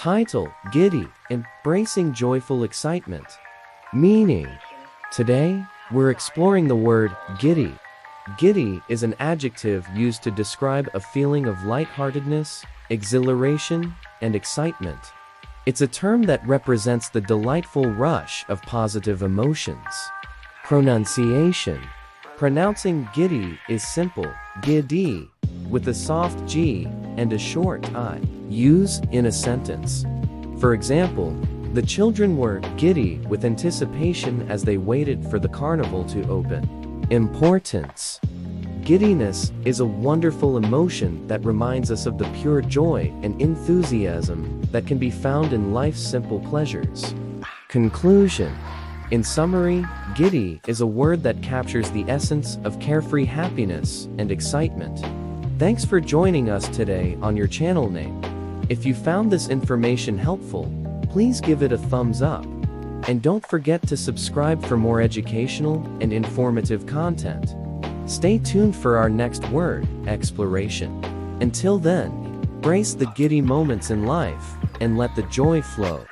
Title: Giddy, embracing joyful excitement. Meaning: today, we're exploring the word giddy. Giddy is an adjective used to describe a feeling of light-heartedness, exhilaration, and excitement. It's a term that represents the delightful rush of positive emotions. Pronunciation: pronouncing giddy is simple, Giddy, with a soft G and a short I. Use in a sentence. For example, the children were giddy with anticipation as they waited for the carnival to open. Importance: giddiness is a wonderful emotion that reminds us of the pure joy and enthusiasm that can be found in life's simple pleasures. Conclusion: in summary, giddy is a word that captures the essence of carefree happiness and excitement. Thanks for joining us today on your channel name. If you found this information helpful, please give it a thumbs up. And don't forget to subscribe for more educational and informative content. Stay tuned for our next word exploration. Until then, embrace the giddy moments in life and let the joy flow.